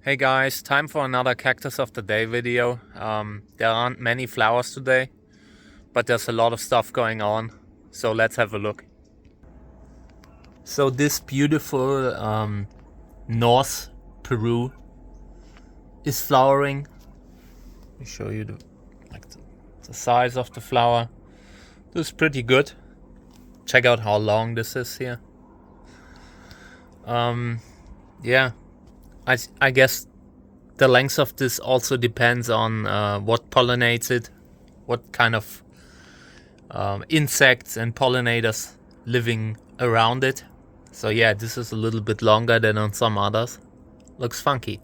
Hey guys, time for another Cactus of the Day video. There aren't many flowers today, but there's a lot of stuff going on, so let's have a look. So this beautiful North Peru is flowering. Let me show you the size of the flower. This is pretty good. Check out how long this is here. Yeah, I guess the length of this also depends on what pollinates it, what kind of insects and pollinators living around it. So yeah, this is a little bit longer than on some others. Looks funky.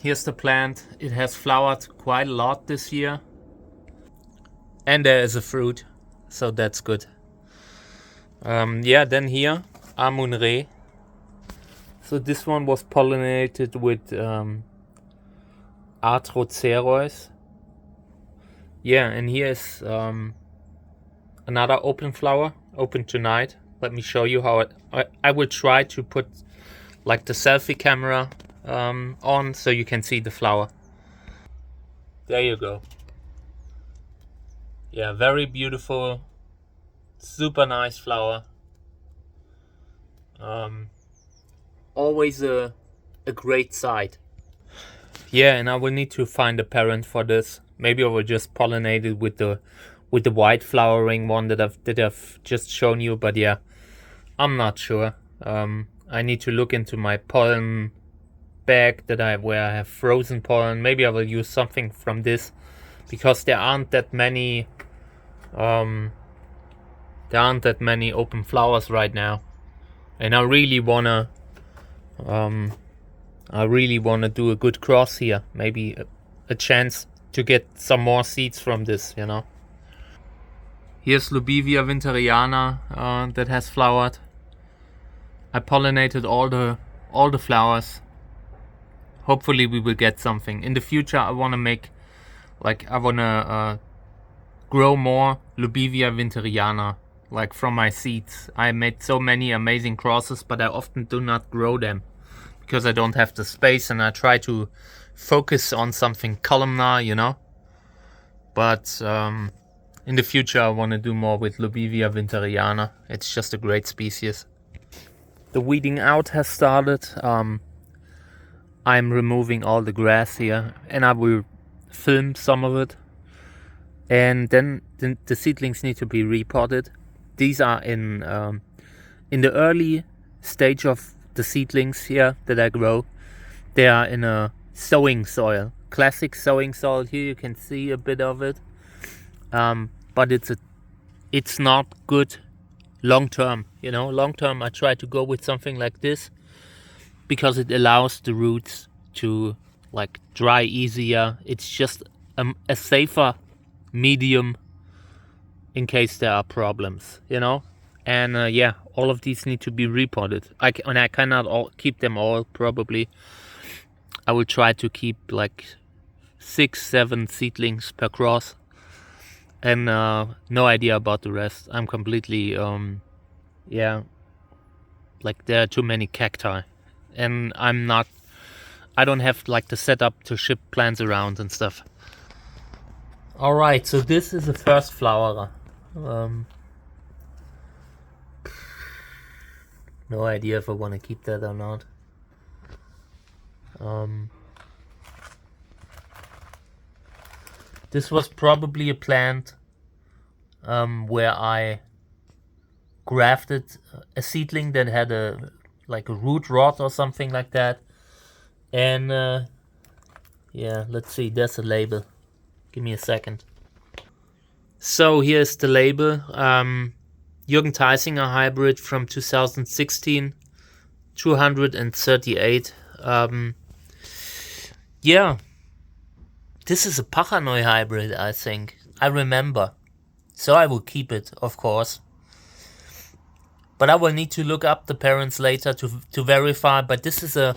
Here's the plant. It has flowered quite a lot this year. And there is a fruit, so that's good. Yeah, then here, Amun-Re. So this one was pollinated with Atrocereus. Yeah, and here is another open flower, open tonight. Let me show you how I will try to put like the selfie camera on so you can see the flower. There you go. Yeah, very beautiful, super nice flower. Always a great sight. Yeah, and I will need to find a parent for this. Maybe I will just pollinate it with the white flowering one that I've just shown you. But yeah, I'm not sure. I need to look into my pollen bag where I have frozen pollen. Maybe I will use something from this, because there aren't that many open flowers right now, and I really wanna do a good cross here. Maybe a chance to get some more seeds from this, you know. Here's Lubivia winteriana that has flowered. I pollinated all the flowers. Hopefully we will get something. In the future I want to grow more Lubivia winteriana, like from my seeds. I made so many amazing crosses, but I often do not grow them because I don't have the space, and I try to focus on something columnar, you know. But in the future I want to do more with Lubivia winteriana. It's just a great species. The weeding out has started. I'm removing all the grass here, and I will film some of it. And then the seedlings need to be repotted. These are in the early stage of the seedlings here that I grow. They are in a sowing soil, classic sowing soil. Here you can see a bit of it, but it's not good long term. You know, long term I try to go with something like this because it allows the roots to like dry easier. It's just a safer medium in case there are problems, you know. And yeah, all of these need to be repotted. I cannot keep them all. Probably I will try to keep like 6-7 seedlings per cross, and no idea about the rest. I'm completely yeah, like there are too many cacti, and I don't have like the setup to ship plants around and stuff. Alright, so this is the first flowerer. No idea if I want to keep that or not. This was probably a plant where I grafted a seedling that had a root rot or something like that. And yeah, let's see, there's a label. Give me a second. So here's the label. Jürgen Theisinger hybrid from 2016, 238. Yeah, this is a Pachanoi hybrid, I think. I remember. So I will keep it, of course. But I will need to look up the parents later to verify. But this is a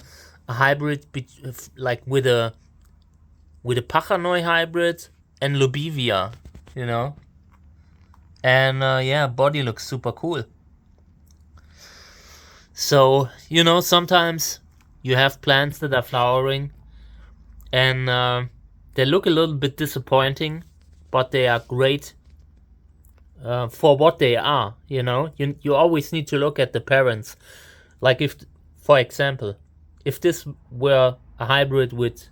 hybrid like with a Pachanoi hybrid and Lubivia, you know. And yeah, body looks super cool. So, you know, sometimes you have plants that are flowering, and they look a little bit disappointing, but they are great for what they are. You always need to look at the parents. Like, if, for example, if this were a hybrid with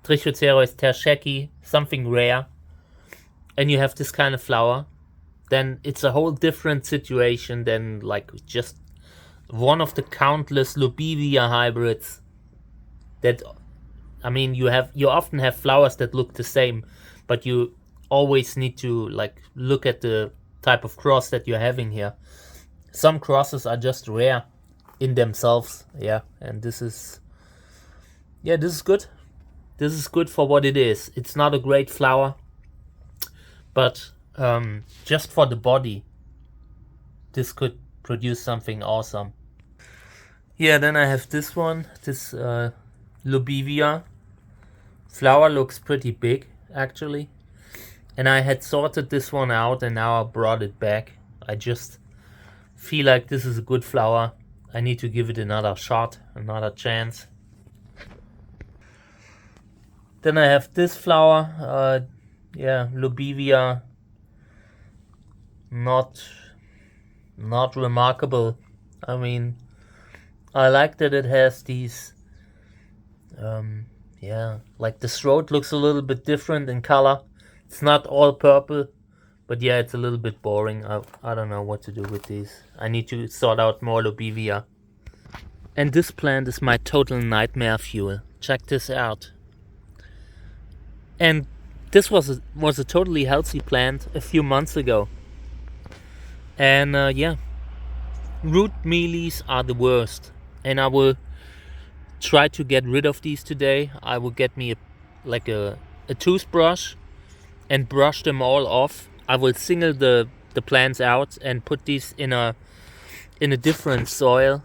Trichocereus tersheki, something rare, and you have this kind of flower, then it's a whole different situation than like just one of the countless Lobivia hybrids that, I mean, you often have flowers that look the same, but you always need to like look at the type of cross that you're having here. Some crosses are just rare in themselves, and this is good. This is good for what it is. It's not a great flower, but just for the body, this could produce something awesome. Then I have this one, this Lobivia. Flower looks pretty big, actually. And I had sorted this one out, and now I brought it back. I just feel like this is a good flower. I need to give it another shot, another chance. Then I have this flower, Lobivia. Not remarkable. I mean, I like that it has these, like the throat looks a little bit different in color. It's not all purple, but it's a little bit boring. I don't know what to do with these. I need to sort out more Lobivia. And this plant is my total nightmare fuel. Check this out. And this was a totally healthy plant a few months ago. And root mealies are the worst. And I will try to get rid of these today. I will get me a toothbrush and brush them all off. I will single the plants out and put these in a different soil,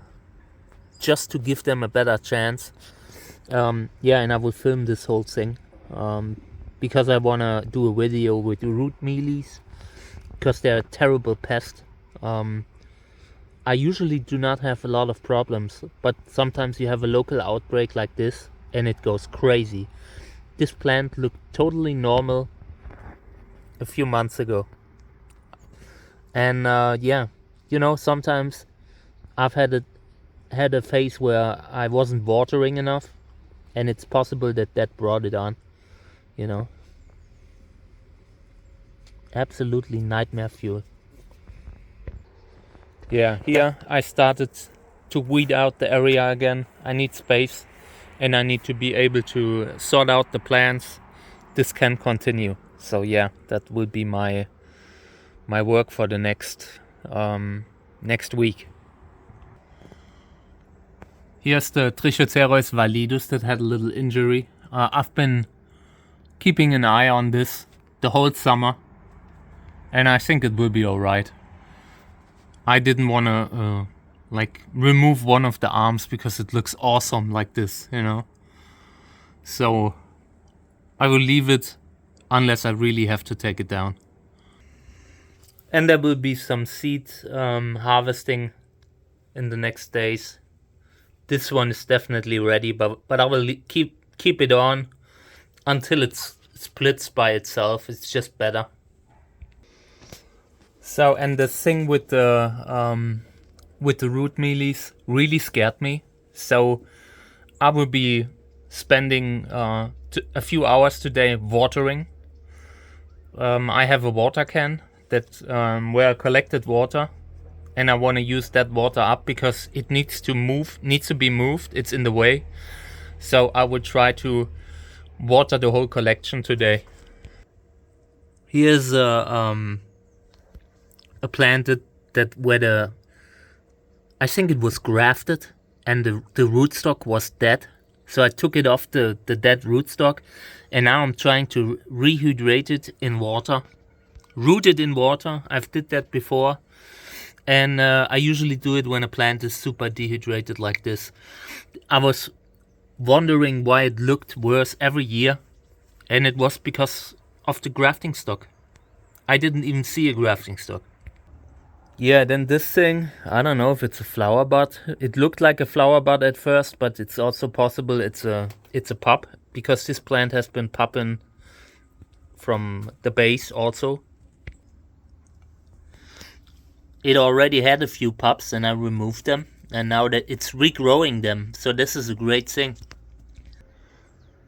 just to give them a better chance. And I will film this whole thing because I wanna do a video with root mealies, because they're a terrible pest. I usually do not have a lot of problems, but sometimes you have a local outbreak like this and it goes crazy. This plant looked totally normal a few months ago. And sometimes I've had a phase where I wasn't watering enough, and it's possible that brought it on. Absolutely nightmare fuel. Here I started to weed out the area again. I need space, and I need to be able to sort out the plants. This can continue. So that will be my work for the next week. Here's the Trichocereus validus that had a little injury. I've been keeping an eye on this the whole summer, and I think it will be alright. I didn't want to remove one of the arms because it looks awesome like this, So I will leave it unless I really have to take it down. And there will be some seed harvesting in the next days. This one is definitely ready, but I will keep it on until it splits by itself. It's just better. So, and the thing with the root mealies really scared me. So I will be spending a few hours today watering. I have a water can that where I collected water, and I want to use that water up because it needs to be moved. It's in the way. So I will try to water the whole collection today. Here's a plant that where I think it was grafted and the rootstock was dead. So I took it off the dead rootstock, and now I'm trying to rehydrate it in water. Root it in water. I've did that before. And I usually do it when a plant is super dehydrated like this. I was wondering why it looked worse every year. And it was because of the grafting stock. I didn't even see a grafting stock. Yeah, then this thing, I don't know if it's a flower bud. It looked like a flower bud at first, but it's also possible it's a pup, because this plant has been popping from the base also. It already had a few pups and I removed them, and now that it's regrowing them, so this is a great thing.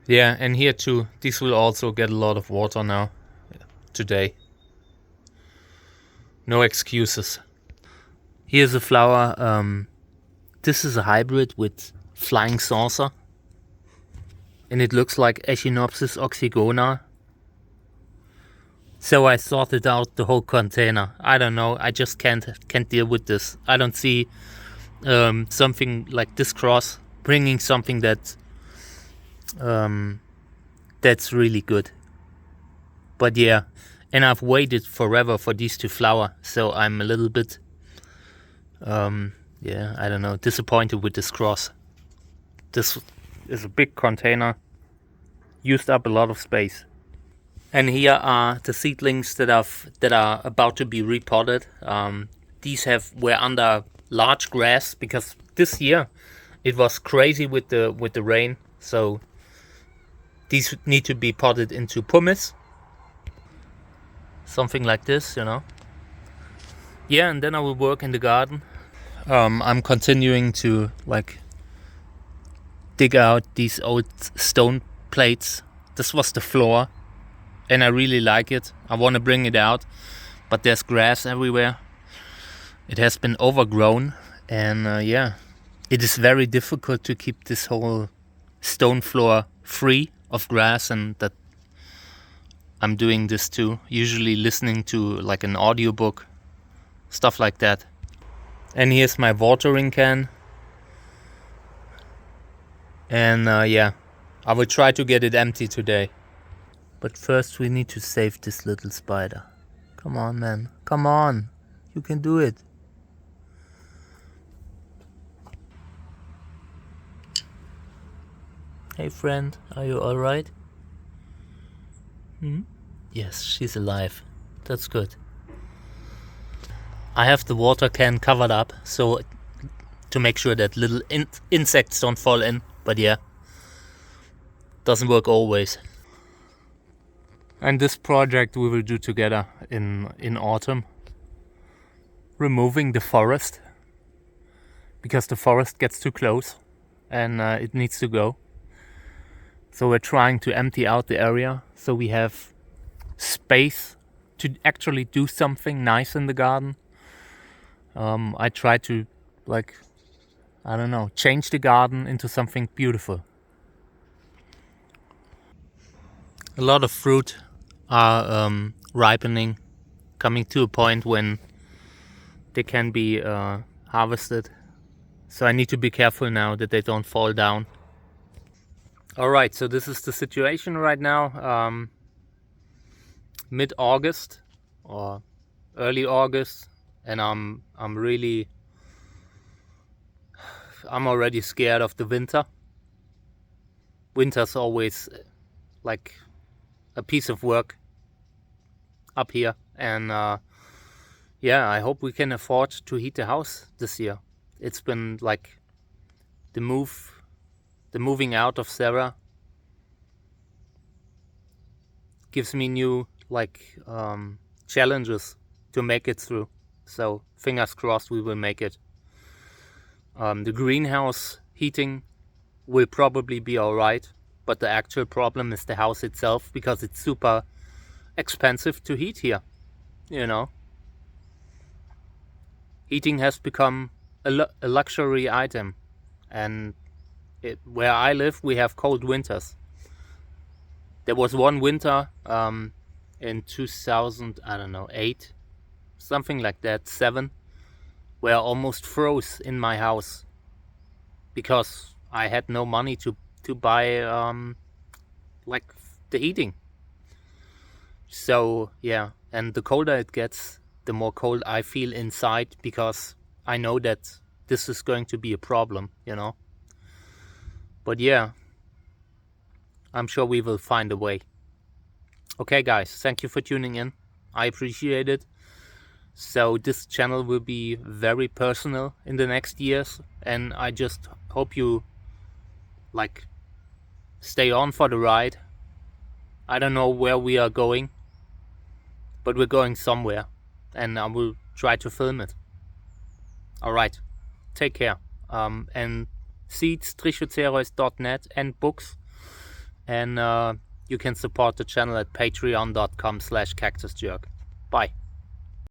Yeah, and here too, these will also get a lot of water now, today. No excuses. Here's a flower. This is a hybrid with flying saucer, and it looks like Echinopsis oxygona. So I sorted out the whole container. I don't know. I just can't deal with this. I don't see something like this cross bringing something that's really good. But yeah, and I've waited forever for these to flower, so I'm a little bit yeah, I don't know, disappointed with this cross. This is a big container, used up a lot of space. And here are the seedlings that are about to be repotted. These were under large grass because this year it was crazy with the rain. So these need to be potted into pumice, something like this, you know. Yeah, and then I will work in the garden. I'm continuing to like dig out these old stone plates. This was the floor, and I really like it. I want to bring it out, but there's grass everywhere. It has been overgrown, and yeah, it is very difficult to keep this whole stone floor free of grass, and that I'm doing this too, usually listening to like an audiobook, stuff like that. And here's my watering can, and yeah, I will try to get it empty today. But first we need to save this little spider. Come on, man. Come on. You can do it. Hey friend, are you alright? Yes, she's alive. That's good. I have the water can covered up, so to make sure that little insects don't fall in. But yeah, doesn't work always. And this project we will do together in autumn. Removing the forest, because the forest gets too close and it needs to go. So we're trying to empty out the area so we have space to actually do something nice in the garden. I try to, like, I don't know, change the garden into something beautiful. A lot of fruit are ripening, coming to a point when they can be harvested. So I need to be careful now that they don't fall down. Alright, so this is the situation right now. Mid-August or early August, and I'm already scared of the winter. Winter's always like a piece of work up here, and yeah, I hope we can afford to heat the house this year. It's been like the moving out of Sarah gives me new like challenges to make it through. So fingers crossed we will make it. The greenhouse heating will probably be alright, but the actual problem is the house itself, because it's super expensive to heat here, you know. Heating has become a luxury item, and where I live we have cold winters. There was one winter in 2000, I don't know, 8, something like that, 7, where I almost froze in my house because I had no money to buy like the heating. So yeah, and the colder it gets, the more cold I feel inside, because I know that this is going to be a problem, you know. But yeah, I'm sure we will find a way. Okay guys, thank you for tuning in. I appreciate it. So this channel will be very personal in the next years, and I just hope you like stay on for the ride. I don't know where we are going, but we're going somewhere, and I will try to film it. Alright, take care. And seeds-net and books, and you can support the channel at patreon.com/cactusjerk. Bye.